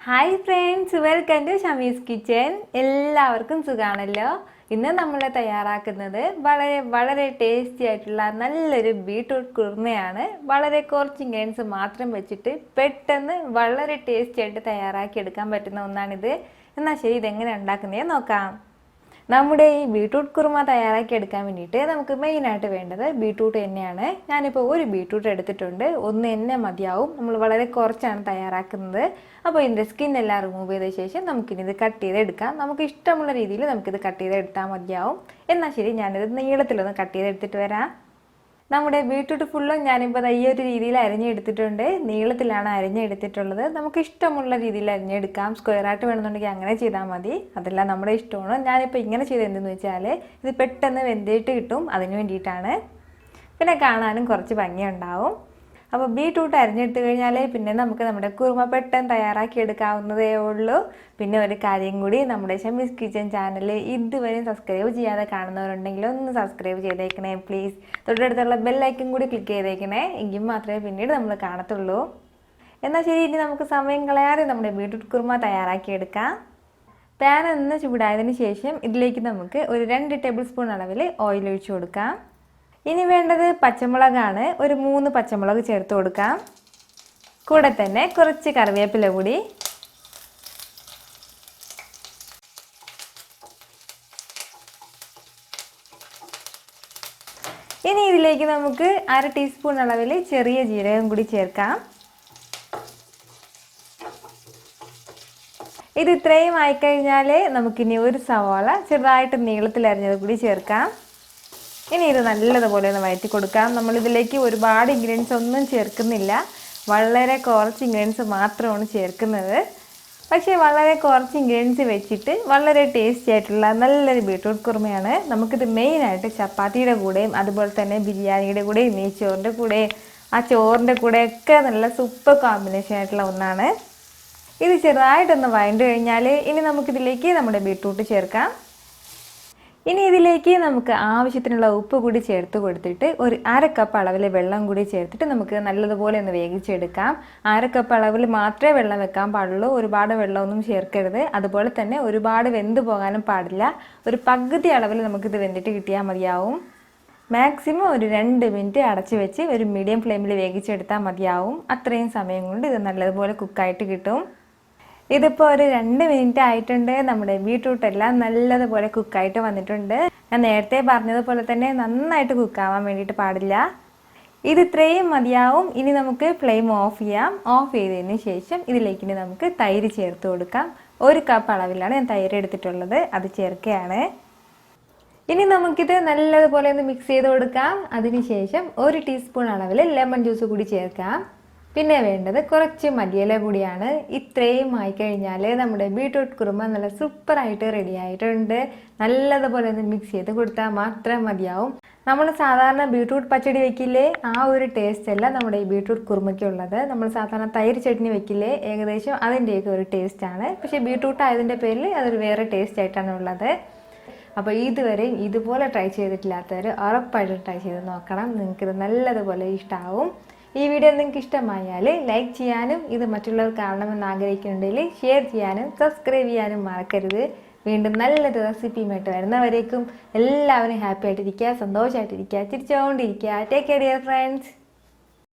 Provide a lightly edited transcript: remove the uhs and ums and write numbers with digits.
Hi friends, welcome to Shami's kitchen. എല്ലാവർക്കും സുഖമാണല്ലോ. ഇന്ന് നമ്മൾ തയ്യാറാക്കുന്നത് വളരെ വളരെ ടേസ്റ്റി ആയിട്ടുള്ള നല്ലൊരു ബീട്രൂട്ട് കുറുമയാണ്. വളരെ കുറച്ച് ഇൻഗ്രീഡിയൻസ് മാത്രം വെച്ചിട്ട് പെട്ടെന്ന് വളരെ ടേസ്റ്റി ആയിട്ട് തയ്യാറാക്കി എടുക്കാൻ പറ്റുന്ന ഒന്നാണിത്. എന്നാൽ ശരി, ഇതെങ്ങനെ ഉണ്ടാക്കുന്നതെന്ന് നോക്കാം. നമ്മുടെ ഈ ബീട്രൂട്ട് കുറുമ തയ്യാറാക്കി എടുക്കാൻ വേണ്ടിയിട്ട് നമുക്ക് മെയിനായിട്ട് വേണ്ടത് ബീട്രൂട്ട് തന്നെയാണ്. ഞാനിപ്പോൾ ഒരു ബീട്രൂട്ട് എടുത്തിട്ടുണ്ട്. ഒന്ന് എന്നെ മതിയാവും. നമ്മൾ വളരെ കുറച്ചാണ് തയ്യാറാക്കുന്നത്. അപ്പോൾ ഇതിൻ്റെ സ്കിന്നെല്ലാം റിമൂവ് ചെയ്ത ശേഷം നമുക്കിനി ഇത് കട്ട് ചെയ്തെടുക്കാം. നമുക്ക് ഇഷ്ടമുള്ള രീതിയിൽ നമുക്കിത് കട്ട് ചെയ്തെടുത്താൽ മതിയാവും. എന്നാൽ ശരി, ഞാനിത് നീളത്തിലൊന്ന് കട്ട് ചെയ്തെടുത്തിട്ട് വരാം. നമ്മുടെ ബീട്രൂട്ട് ഫുള്ളും ഞാനിപ്പോൾ ഈ ഒരു രീതിയിൽ അരിഞ്ഞെടുത്തിട്ടുണ്ട്. നീളത്തിലാണ് അരിഞ്ഞെടുത്തിട്ടുള്ളത്. നമുക്ക് ഇഷ്ടമുള്ള രീതിയിൽ അരിഞ്ഞെടുക്കാം. സ്ക്വയറായിട്ട് വേണമെന്നുണ്ടെങ്കിൽ അങ്ങനെ ചെയ്താൽ മതി. അതെല്ലാം നമ്മുടെ ഇഷ്ടമാണ്. ഞാനിപ്പോൾ ഇങ്ങനെ ചെയ്ത് എന്തെന്ന് വെച്ചാൽ ഇത് പെട്ടെന്ന് വെന്തിട്ട് കിട്ടും, അതിന് വേണ്ടിയിട്ടാണ്. പിന്നെ കാണാനും കുറച്ച് ഭംഗിയുണ്ടാവും. അപ്പോൾ ബീട്രൂട്ട് അരിഞ്ഞെടുത്ത് കഴിഞ്ഞാൽ പിന്നെ നമുക്ക് നമ്മുടെ കുറുമ പെട്ടെന്ന് തയ്യാറാക്കി എടുക്കാവുന്നതേ ഉള്ളൂ. പിന്നെ ഒരു കാര്യം കൂടി, നമ്മുടെ ഷമീസ് കിച്ചൻ ചാനൽ ഇതുവരെ സബ്സ്ക്രൈബ് ചെയ്യാതെ കാണുന്നവരുണ്ടെങ്കിൽ ഒന്ന് സബ്സ്ക്രൈബ് ചെയ്തേക്കണേ പ്ലീസ്. തൊട്ടടുത്തുള്ള ബെല്ലൈക്കൻ കൂടി ക്ലിക്ക് ചെയ്തേക്കണേ. എങ്കിൽ മാത്രമേ പിന്നീട് നമ്മൾ കാണത്തുള്ളൂ. എന്നാൽ ശരി, ഇനി നമുക്ക് സമയം കളയാതെ നമ്മുടെ ബീട്രൂട്ട് കുറുമ തയ്യാറാക്കി എടുക്കാം. പാൻ ഒന്ന് ചൂടായതിന് ശേഷം ഇതിലേക്ക് നമുക്ക് ഒരു 2 ടേബിൾ സ്പൂൺ അളവിൽ ഓയിൽ ഒഴിച്ചു കൊടുക്കാം. ഇനി വേണ്ടത് പച്ചമുളകാണ്. ഒരു 3 പച്ചമുളക് ചേർത്ത് കൊടുക്കാം. കൂടെ തന്നെ കുറച്ച് കറിവേപ്പില കൂടി. ഇനി ഇതിലേക്ക് നമുക്ക് 1/2 ടീസ്പൂൺ അളവിൽ ചെറിയ ജീരകം കൂടി ചേർക്കാം. ഇത് ഇത്രയും ആയിക്കഴിഞ്ഞാൽ നമുക്കിനി ഒരു സവാള ചെറുതായിട്ട് നീളത്തിൽ അരിഞ്ഞത് കൂടി ചേർക്കാം. ഇനി ഇത് നല്ലതുപോലെ ഒന്ന് വഴറ്റി കൊടുക്കാം. നമ്മളിതിലേക്ക് ഒരുപാട് ഇൻഗ്രീഡിയൻസ് ഒന്നും ചേർക്കുന്നില്ല. വളരെ കുറച്ച് ഇൻഗ്രീഡിയൻസ് മാത്രമാണ് ചേർക്കുന്നത്. പക്ഷേ വളരെ കുറച്ച് ഇൻഗ്രീഡിയൻസ് വെച്ചിട്ട് വളരെ ടേസ്റ്റി ആയിട്ടുള്ള നല്ലൊരു ബീട്രൂട്ട് കുറുമയാണ്. നമുക്കിത് മെയിനായിട്ട് ചപ്പാത്തിയുടെ കൂടെയും അതുപോലെ തന്നെ ബിരിയാണിയുടെ കൂടെയും നെയ്ച്ചോറിൻ്റെ കൂടെയും ആ ചോറിൻ്റെ കൂടെയൊക്കെ നല്ല സൂപ്പർ കോമ്പിനേഷൻ ആയിട്ടുള്ള ഒന്നാണ്. ഇത് ചെറുതായിട്ടൊന്ന് വഴണ്ട് കഴിഞ്ഞാൽ ഇനി നമുക്കിതിലേക്ക് നമ്മുടെ ബീട്രൂട്ട് ചേർക്കാം. ഇനി ഇതിലേക്ക് നമുക്ക് ആവശ്യത്തിനുള്ള ഉപ്പ് കൂടി ചേർത്ത് കൊടുത്തിട്ട് ഒരു 1/2 കപ്പ് അളവിൽ വെള്ളം കൂടി ചേർത്തിട്ട് നമുക്ക് നല്ലതുപോലെ ഒന്ന് വേവിച്ചെടുക്കാം. 1/2 കപ്പ് അളവിൽ മാത്രമേ വെള്ളം വെക്കാൻ പാടുള്ളൂ. ഒരുപാട് വെള്ളമൊന്നും ചേർക്കരുത്. അതുപോലെ തന്നെ ഒരുപാട് വെന്ത് പോകാനും പാടില്ല. ഒരു പകുതി അളവിൽ നമുക്കിത് വെന്തിട്ട് കിട്ടിയാൽ മതിയാവും. മാക്സിമം ഒരു 2 മിനിറ്റ് അടച്ച് വെച്ച് ഒരു മീഡിയം ഫ്ലെയിമിൽ വേവിച്ചെടുത്താൽ മതിയാവും. അത്രയും സമയം കൊണ്ട് ഇത് നല്ലതുപോലെ കുക്കായിട്ട് കിട്ടും. ഇതിപ്പോൾ ഒരു 2 മിനിറ്റ് ആയിട്ടുണ്ട്. നമ്മുടെ ബീട്രൂട്ട് എല്ലാം നല്ലതുപോലെ കുക്കായിട്ട് വന്നിട്ടുണ്ട്. ഞാൻ നേരത്തെ പറഞ്ഞതുപോലെ തന്നെ നന്നായിട്ട് കുക്കാവാൻ വേണ്ടിയിട്ട് പാടില്ല. ഇത് ഇത്രയും മതിയാവും. ഇനി നമുക്ക് ഫ്ലെയിം ഓഫ് ചെയ്യാം. ഓഫ് ചെയ്തതിന് ശേഷം ഇതിലേക്ക് ഇനി നമുക്ക് തൈര് ചേർത്ത് കൊടുക്കാം. 1 കപ്പ് അളവിലാണ് ഞാൻ തൈര് എടുത്തിട്ടുള്ളത്. അത് ചേർക്കുകയാണ്. ഇനി നമുക്കിത് നല്ലതുപോലെ ഒന്ന് മിക്സ് ചെയ്ത് കൊടുക്കാം. അതിനുശേഷം 1 ടീസ്പൂൺ അളവിൽ ലെമൺ ജ്യൂസ് കൂടി ചേർക്കാം. പിന്നെ വേണ്ടത് കുറച്ച് മല്ലിയില കൂടിയാണ്. ഇത്രയും ആയിക്കഴിഞ്ഞാൽ നമ്മുടെ ബീട്രൂട്ട് കുറുമ നല്ല സൂപ്പറായിട്ട് റെഡി ആയിട്ടുണ്ട്. നല്ലതുപോലെ ഒന്ന് മിക്സ് ചെയ്ത് കൊടുത്താൽ മാത്രം മതിയാവും. നമ്മൾ സാധാരണ ബീട്രൂട്ട് പച്ചടി വെക്കില്ലേ, ആ ഒരു ടേസ്റ്റ് അല്ല നമ്മുടെ ഈ ബീട്രൂട്ട് കുറുമയ്ക്കുള്ളത്. നമ്മൾ സാധാരണ തൈര് ചട്നി വെക്കില്ലേ, ഏകദേശം അതിൻ്റെയൊക്കെ ഒരു ടേസ്റ്റാണ്. പക്ഷേ ബീട്രൂട്ട് ആയതിൻ്റെ പേരിൽ അതൊരു വേറെ ടേസ്റ്റ് ആയിട്ടാണ് ഉള്ളത്. അപ്പോൾ ഇതുവരെയും ഇതുപോലെ ട്രൈ ചെയ്തിട്ടില്ലാത്തവർ ഉറപ്പായിട്ടും ട്രൈ ചെയ്ത് നോക്കണം. നിങ്ങൾക്കിത് നല്ലതുപോലെ ഇഷ്ടമാവും. ഈ വീഡിയോ നിങ്ങൾക്ക് ഇഷ്ടമായാൽ ലൈക്ക് ചെയ്യാനും ഇത് മറ്റുള്ളവർ കാണണമെന്ന് ആഗ്രഹിക്കുന്നുണ്ടെങ്കിൽ ഷെയർ ചെയ്യാനും സബ്സ്ക്രൈബ് ചെയ്യാനും മറക്കരുത്. വീണ്ടും നല്ലൊരു റെസിപ്പിയുമായിട്ട് വരുന്നവരേക്കും എല്ലാവരും ഹാപ്പി ആയിട്ടിരിക്കുക, സന്തോഷമായിട്ടിരിക്കുക, ചിരിച്ചുകൊണ്ടിരിക്കുക. Take care dear friends.